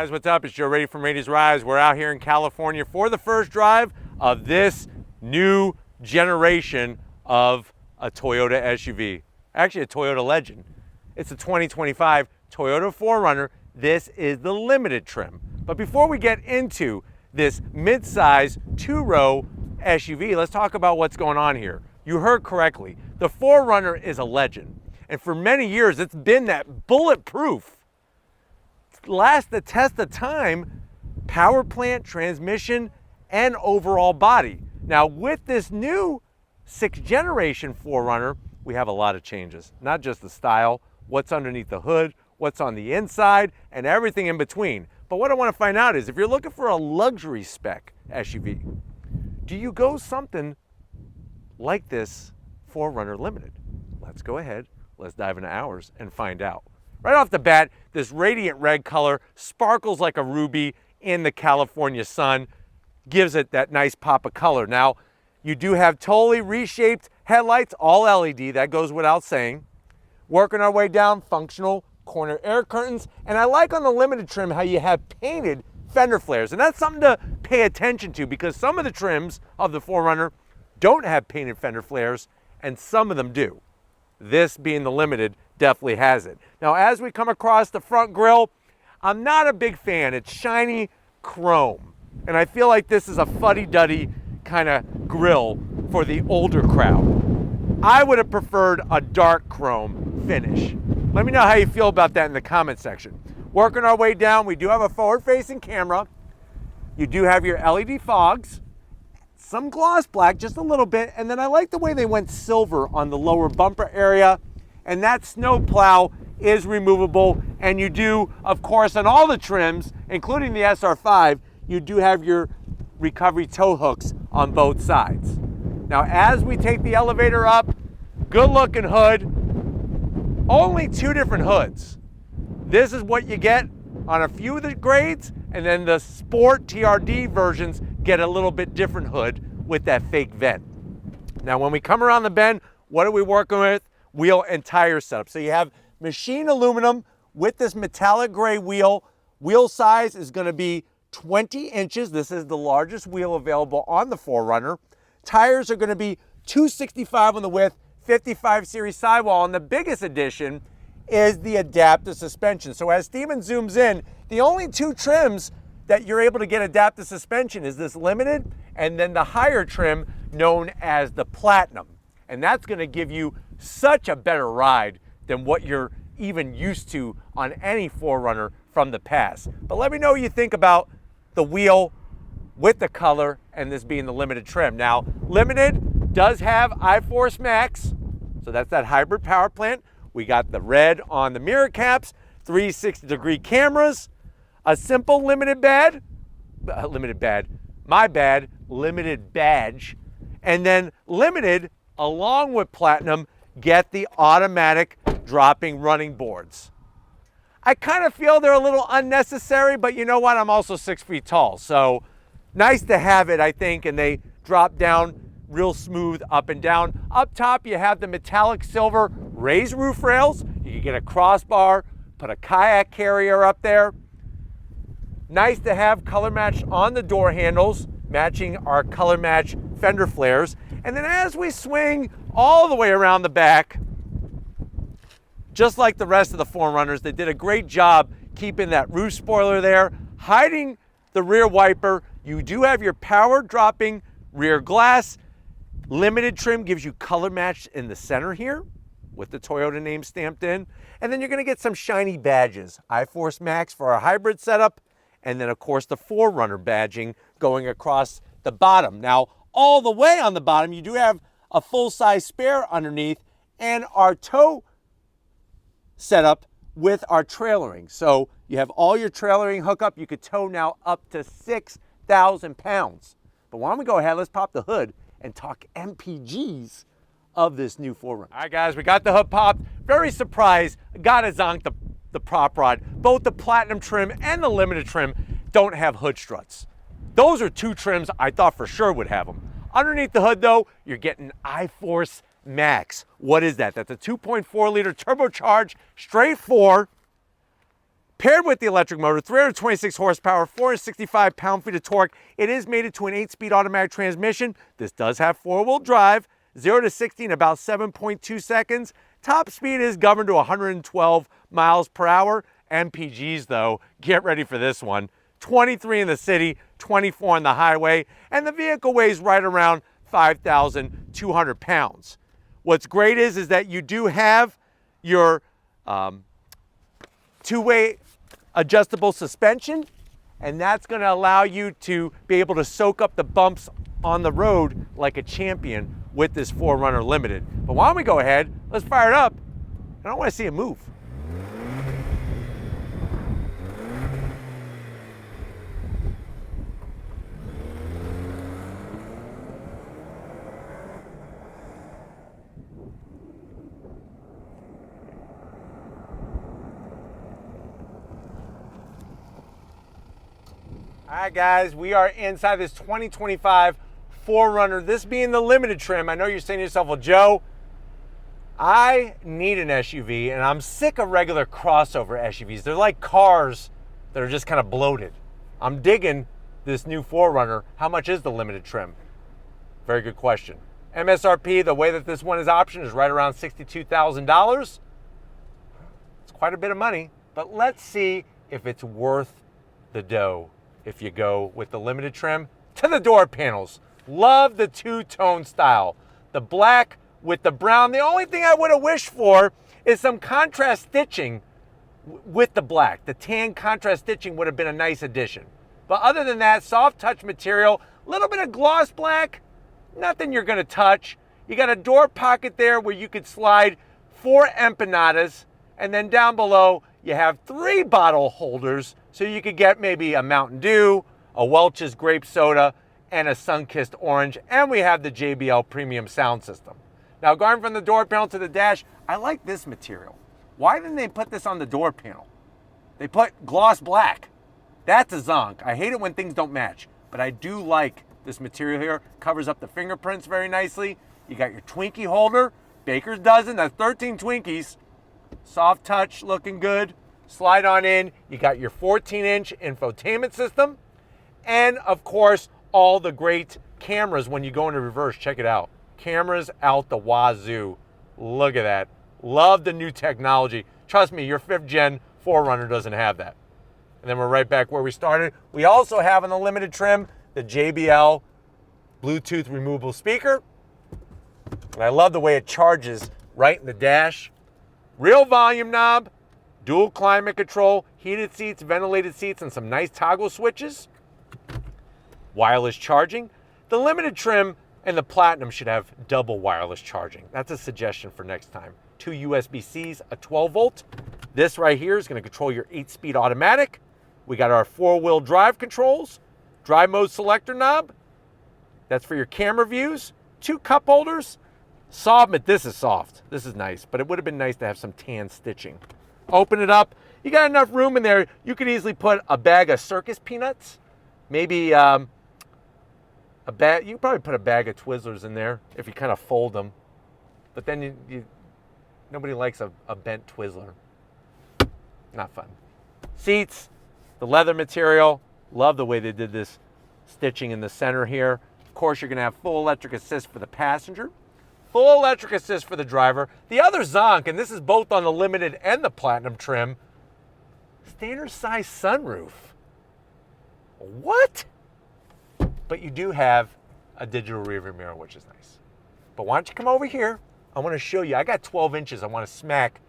Guys, what's up? It's Joe Rady from Rady's Rise. We're out here in California for the first drive of this new generation of a Toyota SUV. Actually, a Toyota Legend. It's a 2025 Toyota 4Runner. This is the limited trim. But before we get into this mid-size two-row SUV, let's talk about what's going on here. You heard correctly. The 4Runner is a legend. And for many years, it's been that bulletproof, last the test of time, power plant, transmission, and overall body. Now with this new 6th generation 4Runner, we have a lot of changes. Not just the style, what's underneath the hood, what's on the inside, and everything in between. But what I want to find out is, if you're looking for a luxury spec SUV, do you go something like this 4Runner Limited? Let's go ahead, let's dive into ours and find out. Right off the bat, this radiant red color sparkles like a ruby in the California sun, gives it that nice pop of color. Now, you do have totally reshaped headlights, all LED, that goes without saying. Working our way down, functional corner air curtains, and I like on the limited trim how you have painted fender flares, and that's something to pay attention to because some of the trims of the 4Runner don't have painted fender flares, and some of them do. This being the limited definitely has it. Now, as we come across the front grille, I'm not a big fan. It's shiny chrome, and I feel like this is a fuddy-duddy kind of grille for the older crowd. I would have preferred a dark chrome finish. Let me know how you feel about that in the comment section. Working our way down, we do have a forward-facing camera. You do have your LED fogs, some gloss black, just a little bit, and then I like the way they went silver on the lower bumper area, and that snow plow is removable, and you do, of course, on all the trims, including the SR5, you do have your recovery tow hooks on both sides. Now, as we take the elevator up, good looking hood, only two different hoods. This is what you get on a few of the grades, and then the Sport TRD versions get a little bit different hood with that fake vent. Now, when we come around the bend, what are we working with? Wheel and tire setup. So you have machined aluminum with this metallic gray wheel. Wheel size is going to be 20 inches. This is the largest wheel available on the 4Runner. Tires are going to be 265 on the width, 55 series sidewall, and the biggest addition is the adaptive suspension. So as Steven zooms in, the only two trims that you're able to get adaptive suspension is this limited and then the higher trim known as the Platinum. And that's going to give you such a better ride than what you're even used to on any 4Runner from the past. But let me know what you think about the wheel with the color and this being the limited trim. Now, limited does have iForce Max, so that's that hybrid power plant. We got the red on the mirror caps, 360-degree cameras, a simple limited badge, limited badge, and then limited, along with Platinum, get the automatic dropping running boards. I kind of feel they're a little unnecessary, but you know what? I'm also 6 feet tall, so nice to have it, I think, and they drop down real smooth up and down. Up top, you have the metallic silver raised roof rails. You can get a crossbar, put a kayak carrier up there. Nice to have color match on the door handles, matching our color match fender flares. And then as we swing all the way around the back, just like the rest of the 4Runners, they did a great job keeping that roof spoiler there, hiding the rear wiper. You do have your power dropping rear glass. Limited trim gives you color match in the center here with the Toyota name stamped in. And then you're going to get some shiny badges. iForce Max for our hybrid setup. And then, of course, the 4Runner badging going across the bottom. Now, all the way on the bottom, you do have a full-size spare underneath and our tow setup with our trailering. So you have all your trailering hookup. You could tow now up to 6,000 pounds. But why don't we go ahead, let's pop the hood and talk MPGs of this new 4Runner. All right, guys, we got the hood popped. Very surprised. Gotta zonk the prop rod. Both the Platinum trim and the limited trim don't have hood struts. Those are two trims I thought for sure would have them. Underneath the hood, though, you're getting iForce Max. What is that? That's a 2.4 liter turbocharged straight 4 Paired with the electric motor, 326 horsepower, 465 pound-feet of torque. It is mated to an 8-speed automatic transmission. This does have 4-wheel drive, 0 to 60 in about 7.2 seconds. Top speed is governed to 112 miles per hour. MPGs though, get ready for this one. 23 in the city, 24 on the highway, and the vehicle weighs right around 5,200 pounds. What's great is that you do have your two-way adjustable suspension, and that's going to allow you to be able to soak up the bumps on the road like a champion with this 4Runner Limited. But why don't we go ahead, let's fire it up. I don't want to see it move. All right, guys, we are inside this 2025 4Runner, this being the limited trim. I know you're saying to yourself, well, Joe, I need an SUV, and I'm sick of regular crossover SUVs. They're like cars that are just kind of bloated. I'm digging this new 4Runner. How much is the limited trim? Very good question. MSRP, the way that this one is optioned, is right around $62,000. It's quite a bit of money, but let's see if it's worth the dough. If you go with the limited trim. To the door panels, love the two-tone style, the black with the brown. The only thing I would have wished for is some contrast stitching with the black. The tan contrast stitching would have been a nice addition. But other than that, soft touch material, a little bit of gloss black, nothing you're gonna touch. You got a door pocket there where you could slide 4 empanadas, and then down below you have 3 bottle holders, so you could get maybe a Mountain Dew, a Welch's grape soda, and a sun-kissed orange. And we have the JBL premium sound system. Now, going from the door panel to the dash, I like this material. Why didn't they put this on the door panel? They put gloss black. That's a zonk. I hate it when things don't match, but I do like this material here. Covers up the fingerprints very nicely. You got your Twinkie holder, Baker's dozen, that's 13 Twinkies. Soft touch, looking good. Slide on in, you got your 14-inch infotainment system, and of course, all the great cameras when you go into reverse. Check it out. Cameras out the wazoo. Look at that. Love the new technology. Trust me, your 5th gen 4Runner doesn't have that. And then we're right back where we started. We also have in the limited trim, the JBL Bluetooth removable speaker. And I love the way it charges right in the dash. Real volume knob. Dual climate control, heated seats, ventilated seats, and some nice toggle switches. Wireless charging. The limited trim and the platinum should have double wireless charging. That's a suggestion for next time. 2 USB-Cs, a 12-volt. This right here is going to control your 8-speed automatic. We got our 4-wheel drive controls, drive mode selector knob. That's for your camera views. 2 cup holders. Soft, but this is soft. This is nice, but it would have been nice to have some tan stitching. Open it up. You got enough room in there. You could easily put a bag of circus peanuts. Maybe a bag. You could probably put a bag of Twizzlers in there if you kind of fold them. But then nobody likes a bent Twizzler. Not fun. Seats, the leather material. Love the way they did this stitching in the center here. Of course, you're going to have full electric assist for the passenger. Full electric assist for the driver. The other zonk, and this is both on the limited and the platinum trim, standard size sunroof. What? But you do have a digital rearview mirror, which is nice. But why don't you come over here? I want to show you. I got 12 inches I want to smack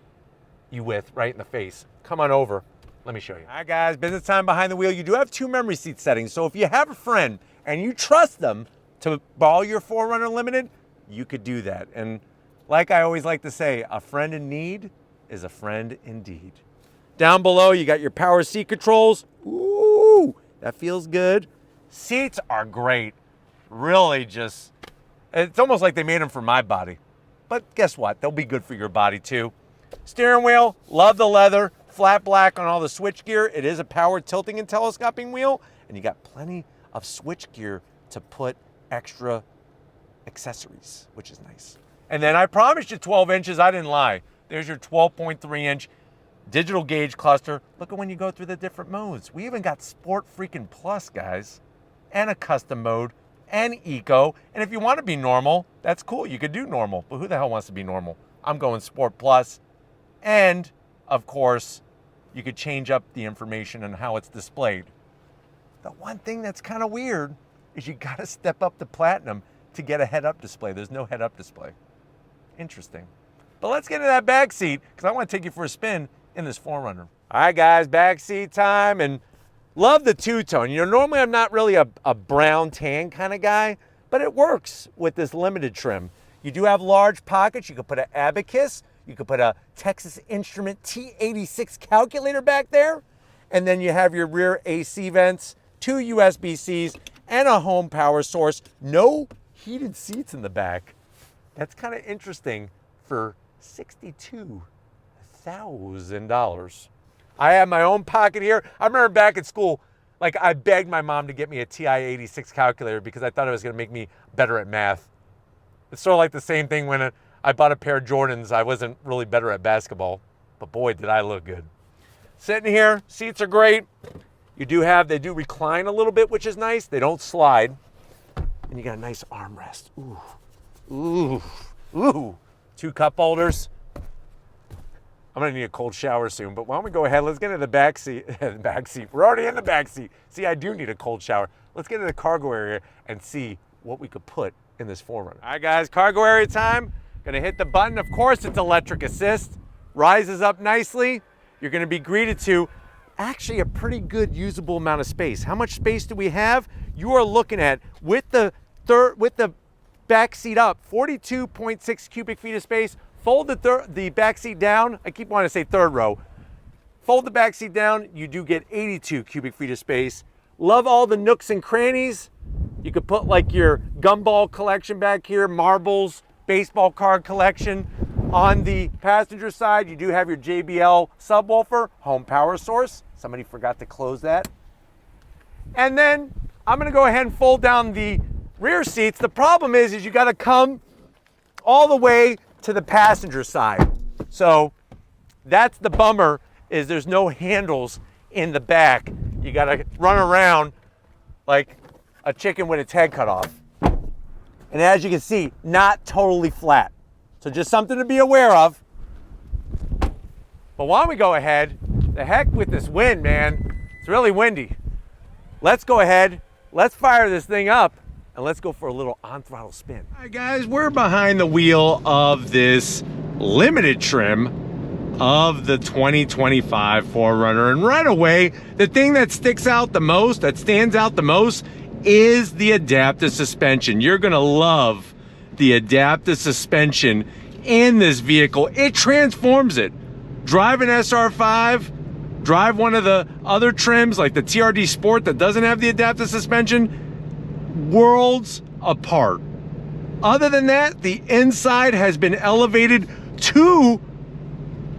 you with right in the face. Come on over. Let me show you. All right, guys, business time behind the wheel. You do have 2 memory seat settings. So if you have a friend and you trust them to borrow your 4Runner Limited, you could do that. And like I always like to say, a friend in need is a friend indeed. Down below, you got your power seat controls. Ooh, that feels good. Seats are great. Really just, it's almost like they made them for my body. But guess what? They'll be good for your body too. Steering wheel, love the leather. Flat black on all the switch gear. It is a power tilting and telescoping wheel. And you got plenty of switch gear to put extra accessories, which is nice. And then I promised you 12 inches. I didn't lie. There's your 12.3 inch digital gauge cluster. Look at when you go through the different modes. We even got Sport freaking Plus, guys, and a custom mode, and Eco. And if you want to be normal, that's cool. You could do normal, but who the hell wants to be normal? I'm going Sport Plus. And, of course, you could change up the information and how it's displayed. The one thing that's kind of weird is you got to step up to Platinum to get a head-up display. There's no head-up display. Interesting. But let's get into that back seat, because I want to take you for a spin in this 4Runner. All right, guys, back seat time, and love the two-tone. You know, normally I'm not really a brown tan kind of guy, but it works with this limited trim. You do have large pockets. You could put an Abacus. You could put a Texas Instrument T86 calculator back there, and then you have your rear AC vents, 2 USB-Cs, and a home power source. No heated seats in the back. That's kind of interesting for $62,000. I have my own pocket here. I remember back at school, like I begged my mom to get me a TI-86 calculator because I thought it was going to make me better at math. It's sort of like the same thing when I bought a pair of Jordans. I wasn't really better at basketball, but boy, did I look good. Sitting here, seats are great. They do recline a little bit, which is nice. They don't slide. And you got a nice armrest. Ooh, ooh, ooh. 2 cup holders. I'm gonna need a cold shower soon, but why don't we go ahead, let's get into the back seat. The back seat, we're already in the back seat. See, I do need a cold shower. Let's get into the cargo area and see what we could put in this 4Runner. All right, guys, cargo area time. Gonna hit the button. Of course, it's electric assist. Rises up nicely. You're gonna be greeted to actually a pretty good usable amount of space. How much space do we have? You are looking at, with the back seat up, 42.6 cubic feet of space. Fold the back seat down. I keep wanting to say third row. Fold the back seat down, you do get 82 cubic feet of space. Love all the nooks and crannies. You could put like your gumball collection back here, marbles, baseball card collection. On the passenger side, you do have your JBL subwoofer, home power source. Somebody forgot to close that. And then I'm gonna go ahead and fold down the rear seats. The problem is you gotta come all the way to the passenger side. So that's the bummer, is there's no handles in the back. You gotta run around like a chicken with its head cut off. And as you can see, not totally flat. So just something to be aware of. But why don't we go ahead, the heck with this wind, man. It's really windy. Let's go ahead, let's fire this thing up, and let's go for a little on-throttle spin. All right, guys, we're behind the wheel of this limited trim of the 2025 4Runner. And right away, the thing that sticks out the most, that stands out the most, is the adaptive suspension. You're gonna love the adaptive suspension in this vehicle. It transforms it. Drive an SR5, drive one of the other trims like the TRD Sport that doesn't have the adaptive suspension, worlds apart. Other than that, the inside has been elevated to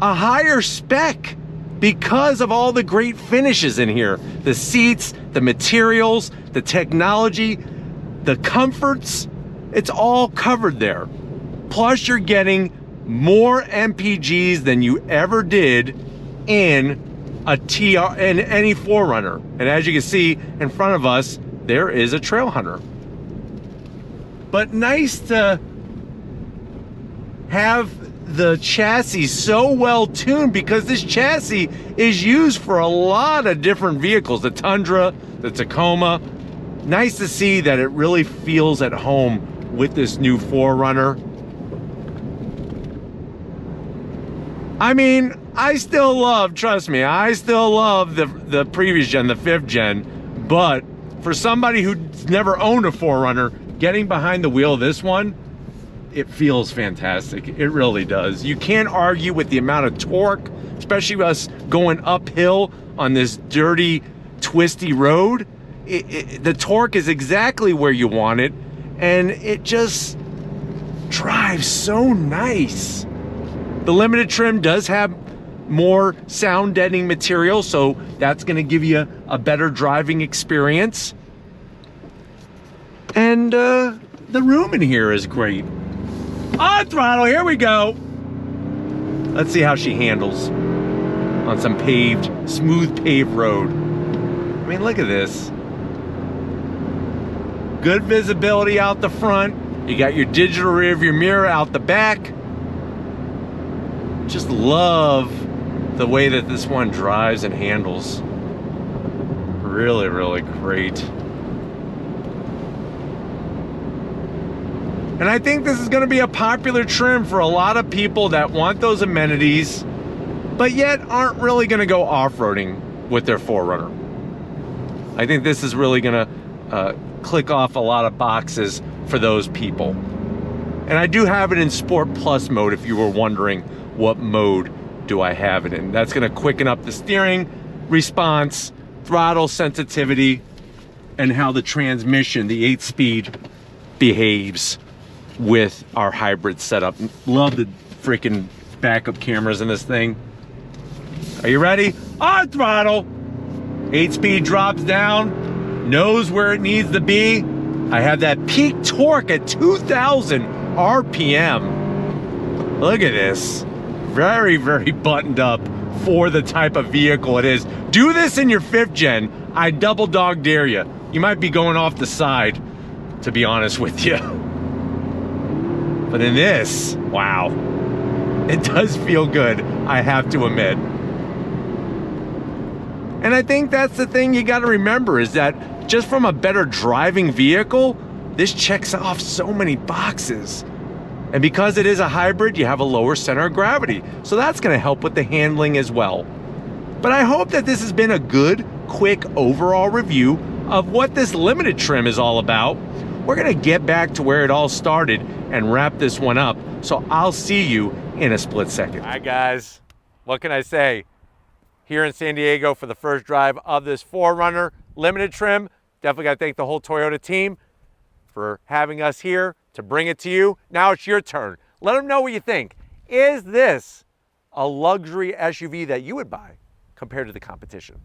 a higher spec because of all the great finishes in here. The seats, the materials, the technology, the comforts, it's all covered there. Plus you're getting more MPGs than you ever did in any 4Runner. And as you can see in front of us, there is a Trail Hunter. But nice to have the chassis so well tuned, because this chassis is used for a lot of different vehicles. The Tundra, the Tacoma. Nice to see that it really feels at home with this new 4Runner. I mean, I still love, trust me, I still love the previous gen, the 5th gen, but for somebody who's never owned a 4Runner, getting behind the wheel of this one, it feels fantastic. It really does. You can't argue with the amount of torque, especially with us going uphill on this dirty, twisty road. The torque is exactly where you want it, and it just drives so nice. The limited trim does have more sound deadening material, so that's going to give you a better driving experience. And the room in here is great. On throttle, here we go. Let's see how she handles. on some smooth paved road. I mean, look at this. Good visibility out the front. You got your digital rearview mirror out the back. Just love the way that this one drives and handles. Really, really great. And I think this is going to be a popular trim for a lot of people that want those amenities, but yet aren't really going to go off-roading with their 4Runner. I think this is really going to click off a lot of boxes for those people. And I do have it in Sport Plus mode if you were wondering what mode do I have it in. That's going to quicken up the steering response, throttle sensitivity, and how the transmission, the 8-speed, behaves with our hybrid setup. Love the freaking backup cameras in this thing. Are you ready? On throttle. 8-speed drops down, knows where it needs to be. I have that peak torque at 2,000 RPM. Look at this. Very, very buttoned up for the type of vehicle it is. Do this in your 5th gen. I double dog dare you. You might be going off the side, to be honest with you. But in this, wow, it does feel good, I have to admit. And I think that's the thing you got to remember, is that just from a better driving vehicle, this checks off so many boxes. And because it is a hybrid, you have a lower center of gravity. So that's going to help with the handling as well. But I hope that this has been a good, quick overall review of what this limited trim is all about. We're going to get back to where it all started and wrap this one up. So I'll see you in a split second. All right, guys, what can I say? Here in San Diego for the first drive of this 4Runner limited trim. Definitely got to thank the whole Toyota team for having us here to bring it to you. Now it's your turn. Let them know what you think. Is this a luxury SUV that you would buy compared to the competition?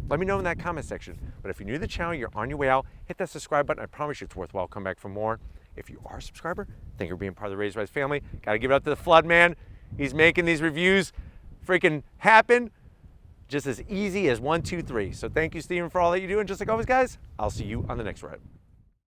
Let me know in that comment section. But if you're new to the channel, you're on your way out, hit that subscribe button. I promise you it's worthwhile. Come back for more. If you are a subscriber, thank you for being part of the Raised Rise family. Got to give it up to the Flood Man. He's making these reviews freaking happen just as easy as 1, 2, 3. So thank you, Steven, for all that you do. And just like always, guys, I'll see you on the next ride.